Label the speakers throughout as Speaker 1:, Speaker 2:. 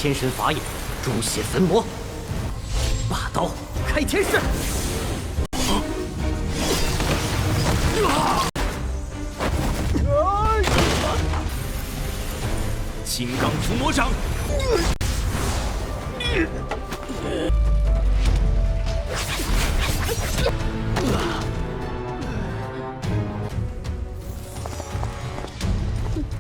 Speaker 1: 天神法眼，诛血焚魔。霸刀开天式。 金刚伏魔掌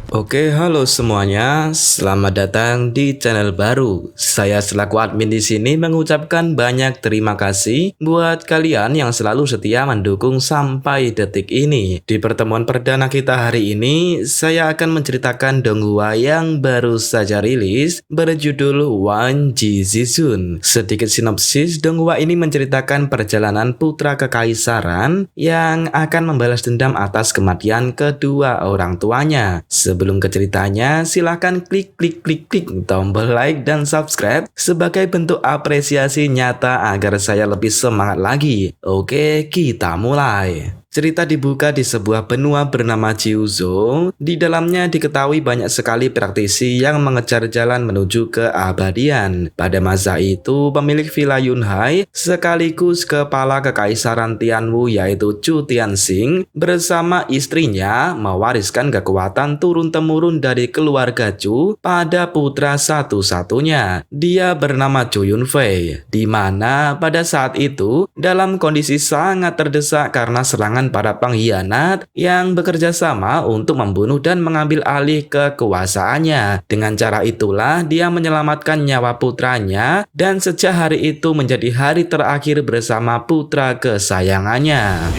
Speaker 1: ，Oke,
Speaker 2: halo semuanya. Selamat datang di channel baru. Saya selaku admin di sini mengucapkan banyak terima kasih buat kalian yang selalu setia mendukung sampai detik ini. Di pertemuan perdana kita hari ini, saya akan menceritakan donghua yang baru saja rilis berjudul One Jizizun. Sedikit sinopsis, donghua ini menceritakan perjalanan putra kekaisaran yang akan membalas dendam atas kematian kedua orang tuanya. Sebelum ke ceritanya, silahkan klik tombol like dan subscribe sebagai bentuk apresiasi nyata agar saya lebih semangat lagi. Oke, kita mulai. Cerita dibuka di sebuah benua bernama Jiuzhou. Di dalamnya diketahui banyak sekali praktisi yang mengejar jalan menuju keabadian. Pada masa itu, pemilik Villa Yunhai sekaligus kepala kekaisaran Tianwu yaitu Chu Tianxing bersama istrinya mewariskan kekuatan turun-temurun dari keluarga Chu pada putra satu-satunya. Dia bernama Chu Yunfei, di mana pada saat itu dalam kondisi sangat terdesak karena serangan para pengkhianat yang bekerja sama untuk membunuh dan mengambil alih kekuasaannya. Dengan cara itulah dia menyelamatkan nyawa putranya dan sejak hari itu menjadi hari terakhir bersama putra kesayangannya.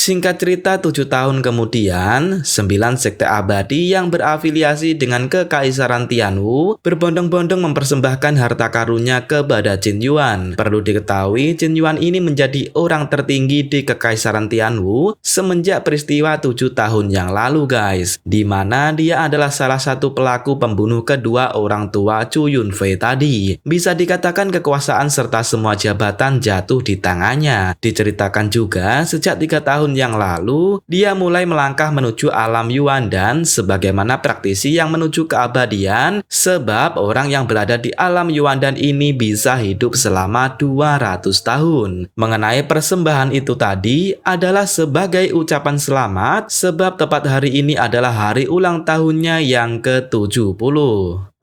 Speaker 2: Singkat cerita, 7 tahun kemudian, 9 sekte abadi yang berafiliasi dengan Kekaisaran Tianwu berbondong-bondong mempersembahkan harta karunnya kepada Qin Yuan. Perlu diketahui, Qin Yuan ini menjadi orang tertinggi di Kekaisaran Tianwu semenjak peristiwa 7 tahun yang lalu guys, di mana dia adalah salah satu pelaku pembunuh kedua orang tua Chu Yunfei tadi. Bisa dikatakan kekuasaan serta semua jabatan jatuh di tangannya. Diceritakan juga sejak 3 tahun yang lalu, dia mulai melangkah menuju alam Yuandan sebagaimana praktisi yang menuju keabadian, sebab orang yang berada di alam Yuandan ini bisa hidup selama 200 tahun. Mengenai persembahan itu tadi adalah sebagai ucapan selamat, sebab tepat hari ini adalah hari ulang tahunnya yang ke-70.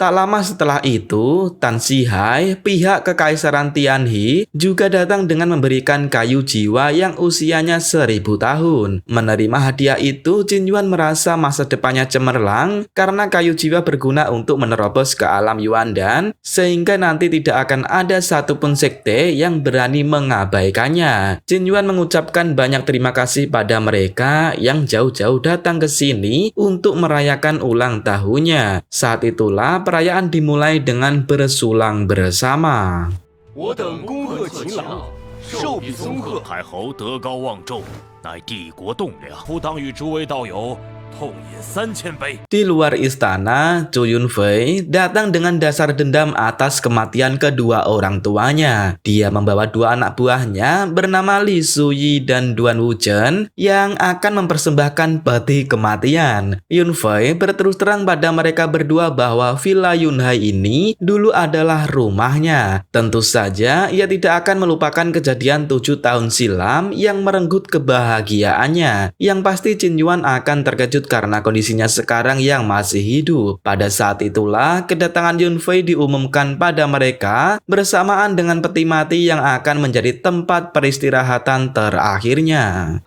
Speaker 2: Tak lama setelah itu, Tan Zhihai, pihak Kekaisaran Tianhe, juga datang dengan memberikan kayu jiwa yang usianya 1000 tahun. Menerima hadiah itu, Qin Yuan merasa masa depannya cemerlang karena kayu jiwa berguna untuk menerobos ke alam Yuandan, sehingga nanti tidak akan ada satupun sekte yang berani mengabaikannya. Qin Yuan mengucapkan banyak terima kasih pada mereka yang jauh-jauh datang ke sini untuk merayakan ulang tahunnya. Saat itulah perayaan dimulai dengan bersulang bersama.
Speaker 3: 我等恭贺秦朗，寿比松鹤，太侯德高望重，乃帝国栋梁，不当与诸位道友痛饮3000杯。
Speaker 2: Di luar istana, Chu Yunfei datang dengan dasar dendam atas kematian kedua orang tuanya. Dia membawa 2 anak buahnya bernama Li Suyi dan Duan Wuzhen yang akan mempersembahkan peti kematian. Yunfei berterus terang pada mereka berdua bahwa Villa Yunhai ini dulu adalah rumahnya. Tentu saja ia tidak akan melupakan kejadian 7 tahun silam yang merenggut kebahagiaannya. Yang pasti Qin Yuan akan terkejut karena kondisinya sekarang yang masih hidup. Pada saat itulah kedatangan Yunfei diumumkan pada mereka bersamaan dengan peti mati yang akan menjadi tempat peristirahatan terakhirnya.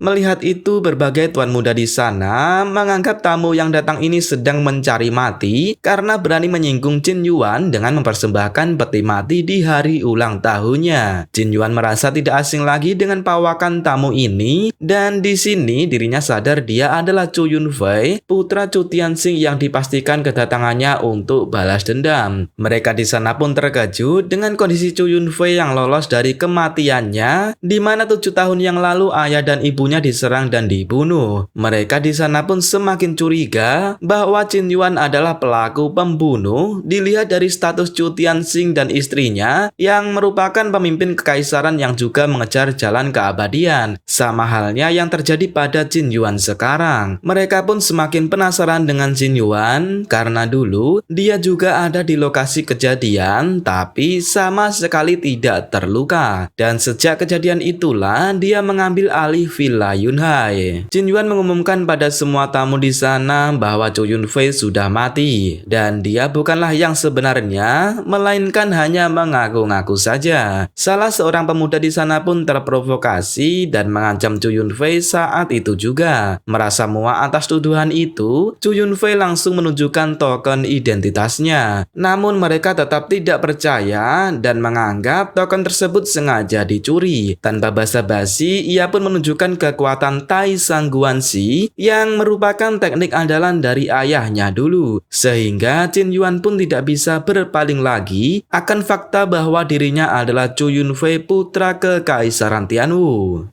Speaker 2: Melihat itu, berbagai tuan muda di sana menganggap tamu yang datang ini sedang mencari mati karena berani menyinggung Qin Yuan dengan mempersembahkan peti mati di hari ulang tahunnya. Qin Yuan merasa tidak asing lagi dengan pawakan tamu ini, dan di sini dirinya sadar dia adalah Chu Yunfei, putra Chu Tianxing yang dipastikan kedatangannya untuk balas dendam. Mereka di sana pun terkejut dengan kondisi Chu Yunfei yang lolos dari kematiannya, di mana 7 tahun yang lalu ayah dan ibunya diserang dan dibunuh. Mereka di sana pun semakin curiga bahwa Qin Yuan adalah pelaku pembunuh dilihat dari status Chu Tianxing dan istrinya yang merupakan pemimpin kekaisaran yang juga mengejar jalan keabadian. Sama halnya yang terjadi pada Qin Yuan sekarang. Mereka pun semakin penasaran dengan Qin Yuan karena dulu dia juga ada di lokasi kejadian tapi sama sekali tidak terluka. Dan sejak kejadian itulah dia mengambil alih Villa Yunhai. Qin Yuan mengumumkan pada semua tamu di sana bahwa Chu Yunfei sudah mati dan dia bukanlah yang sebenarnya, melainkan hanya mengaku-ngaku saja. Salah seorang pemuda di sana pun terprovokasi dan mengancam Chu Yunfei saat itu juga. Merasa muak atas tuduhan itu, Chu Yunfei langsung menunjukkan token identitasnya. Namun mereka tetap tidak percaya dan menganggap token tersebut sengaja dicuri. Tanpa basa-basi, ia pun menunjukkan kekuatan Tai Sangguanxi yang merupakan teknik andalan dari ayahnya dulu, sehingga Qin Yuan pun tidak bisa berpaling lagi akan fakta bahwa dirinya adalah Chu Yunfei, putra kekaisaran Tianwu.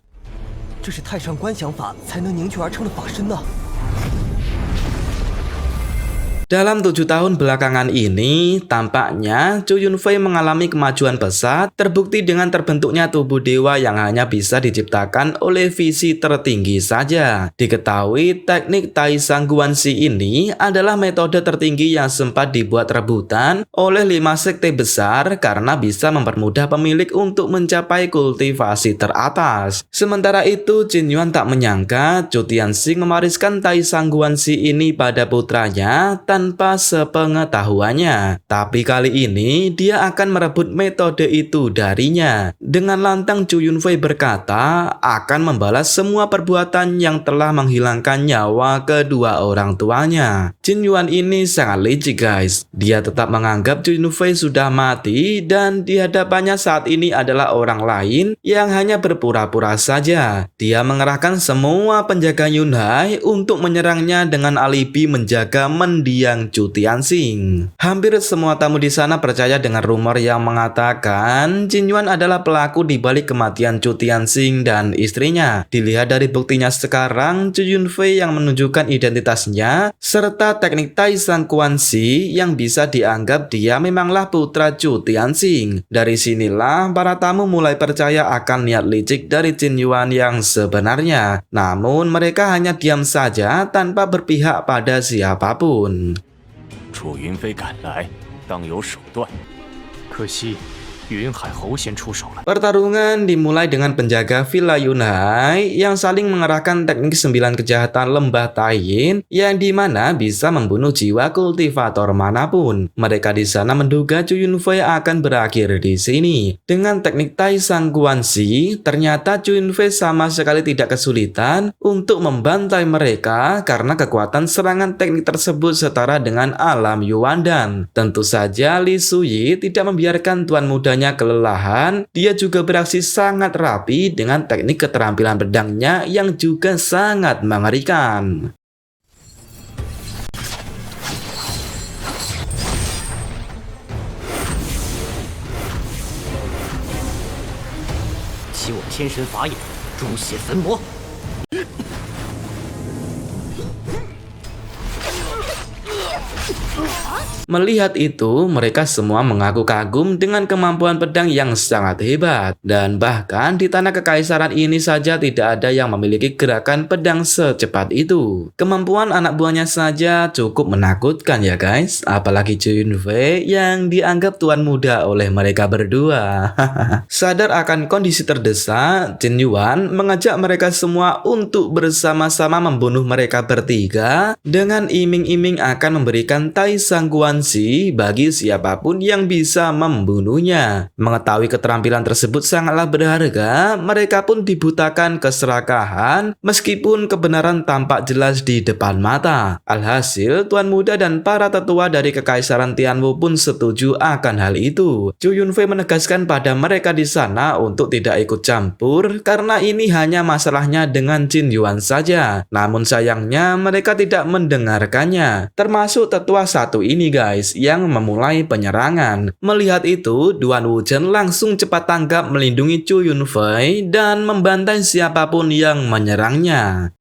Speaker 1: 这是太上观想法才能凝聚而成的法身呢。
Speaker 2: Dalam 7 tahun belakangan ini, tampaknya Chu Yunfei mengalami kemajuan pesat, terbukti dengan terbentuknya tubuh dewa yang hanya bisa diciptakan oleh visi tertinggi saja. Diketahui teknik Tai Sangguanxi ini adalah metode tertinggi yang sempat dibuat rebutan oleh 5 sekte besar karena bisa mempermudah pemilik untuk mencapai kultivasi teratas. Sementara itu, Qin Yuan tak menyangka Chu Tianxing mewariskan Tai Sangguanxi ini pada putranya tanpa sepengetahuannya. Tapi kali ini dia akan merebut metode itu darinya. Dengan lantang Chu Yunfei berkata akan membalas semua perbuatan yang telah menghilangkan nyawa kedua orang tuanya. Qin Yuan ini sangat licik guys. Dia tetap menganggap Chu Yunfei sudah mati dan di hadapannya saat ini adalah orang lain yang hanya berpura-pura saja. Dia mengerahkan semua penjaga Yunhai untuk menyerangnya dengan alibi menjaga mendiang Chu Tianxing. Hampir semua tamu di sana percaya dengan rumor yang mengatakan Qin Yuan adalah pelaku di balik kematian Chu Tianxing dan istrinya. Dilihat dari buktinya sekarang, Chu Yunfei yang menunjukkan identitasnya serta teknik Tai Sangguanxi yang bisa dianggap dia memanglah putra Chu Tianxing. Dari sinilah para tamu mulai percaya akan niat licik dari Qin Yuan yang sebenarnya. Namun mereka hanya diam saja tanpa berpihak pada siapapun.
Speaker 3: 楚云飞赶来，当有手段。可惜，云海侯先出手了。
Speaker 2: Pertarungan dimulai dengan penjaga Villa Yunhai yang saling mengerahkan teknik 9 kejahatan lembah Taiyin yang dimana bisa membunuh jiwa kultivator manapun. Mereka di sana menduga Chu Yunfei akan berakhir di sini. Dengan teknik Tai Sangguanxi, ternyata Chu Yunfei sama sekali tidak kesulitan untuk membantai mereka karena kekuatan serangan teknik tersebut setara dengan alam Yuandan. Tentu saja Li Suyi tidak membiarkan tuan mudanya kelelahan. Dia juga beraksi sangat rapi dengan teknik keterampilan pedangnya yang juga sangat mengerikan.
Speaker 1: 起我天神法眼，诛血焚魔。
Speaker 2: Melihat itu, mereka semua mengaku kagum dengan kemampuan pedang yang sangat hebat. Dan bahkan di tanah kekaisaran ini saja tidak ada yang memiliki gerakan pedang secepat itu. Kemampuan anak buahnya saja cukup menakutkan ya guys. Apalagi Chu Yunfei yang dianggap tuan muda oleh mereka berdua. Sadar akan kondisi terdesak, Qin Yuan mengajak mereka semua untuk bersama-sama membunuh mereka bertiga dengan iming-iming akan memberikan membantai sang Guanxi bagi siapapun yang bisa membunuhnya. Mengetahui keterampilan tersebut sangatlah berharga, mereka pun dibutakan keserakahan meskipun kebenaran tampak jelas di depan mata. Alhasil, Tuan Muda dan para tetua dari Kekaisaran Tianwu pun setuju akan hal itu. Zhou Yunfei menegaskan pada mereka di sana untuk tidak ikut campur karena ini hanya masalahnya dengan Qin Yuan saja. Namun sayangnya mereka tidak mendengarkannya, termasuk tetua satu ini guys yang memulai penyerangan. Melihat itu, Duan Wuzhen langsung cepat tanggap melindungi Zhou Yunfei dan membantai siapapun yang menyerangnya.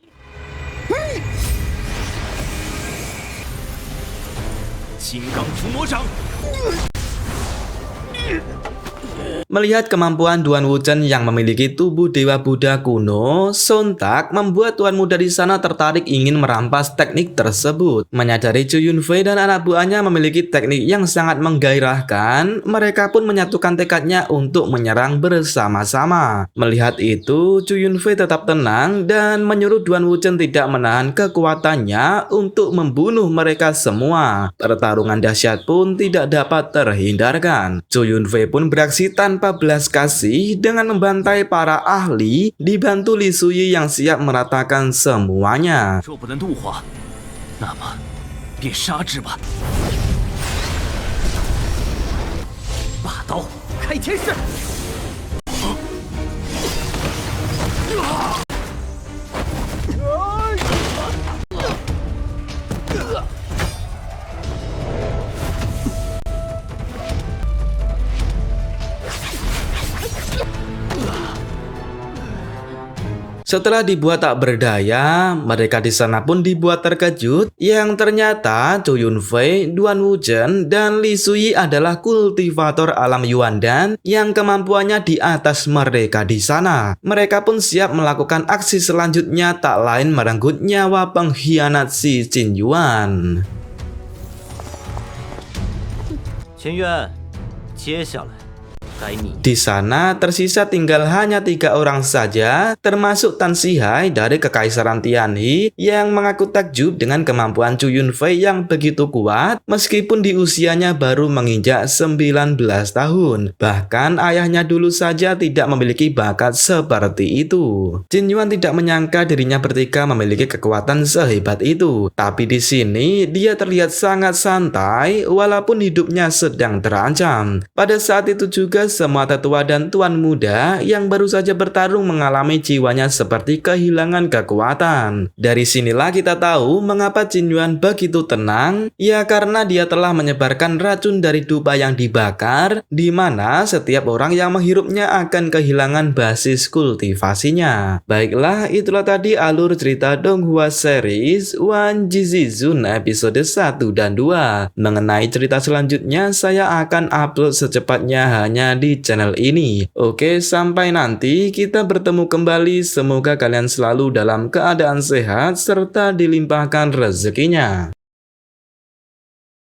Speaker 2: Melihat kemampuan Duan Wuzhen yang memiliki tubuh Dewa Buddha kuno, sontak membuat Tuan Muda di sana tertarik ingin merampas teknik tersebut. Menyadari Zhou Yunfei dan anak buahnya memiliki teknik yang sangat menggairahkan, mereka pun menyatukan tekadnya untuk menyerang bersama-sama. Melihat itu, Zhou Yunfei tetap tenang dan menyuruh Duan Wuzhen tidak menahan kekuatannya untuk membunuh mereka semua. Pertarungan dahsyat pun tidak dapat terhindarkan. Zhou Yunfei pun beraksi tanpa belas kasih dengan membantai para ahli dibantu Li Suyi yang siap meratakan semuanya. Setelah dibuat tak berdaya, mereka di sana pun dibuat terkejut yang ternyata Zhou Yunfei, Duan Wuzhen, dan Li Suyi adalah kultivator alam Yuandan yang kemampuannya di atas mereka di sana. Mereka pun siap melakukan aksi selanjutnya tak lain merenggut nyawa pengkhianat si Qin Yuan.
Speaker 1: Qin Yuan, 接下来
Speaker 2: Di sana tersisa tinggal hanya 3 orang saja, termasuk Tan Zhihai dari Kekaisaran Tianhe yang mengaku takjub dengan kemampuan Zhou Yunfei yang begitu kuat meskipun di usianya baru menginjak 19 tahun. Bahkan ayahnya dulu saja tidak memiliki bakat seperti itu. Qin Yuan tidak menyangka dirinya bertiga memiliki kekuatan sehebat itu, tapi di sini dia terlihat sangat santai walaupun hidupnya sedang terancam. Pada saat itu juga semua tetua dan tuan muda yang baru saja bertarung mengalami jiwanya seperti kehilangan kekuatan. Dari sinilah kita tahu mengapa Qin Yuan begitu tenang, ya karena dia telah menyebarkan racun dari dupa yang dibakar, di mana setiap orang yang menghirupnya akan kehilangan basis kultivasinya. Baiklah, itulah tadi alur cerita Donghua series Wan Jizi Zun episode 1 dan 2. Mengenai cerita selanjutnya saya akan upload secepatnya hanya di channel ini. Oke, sampai nanti kita bertemu kembali. Semoga kalian selalu dalam keadaan sehat serta dilimpahkan rezekinya.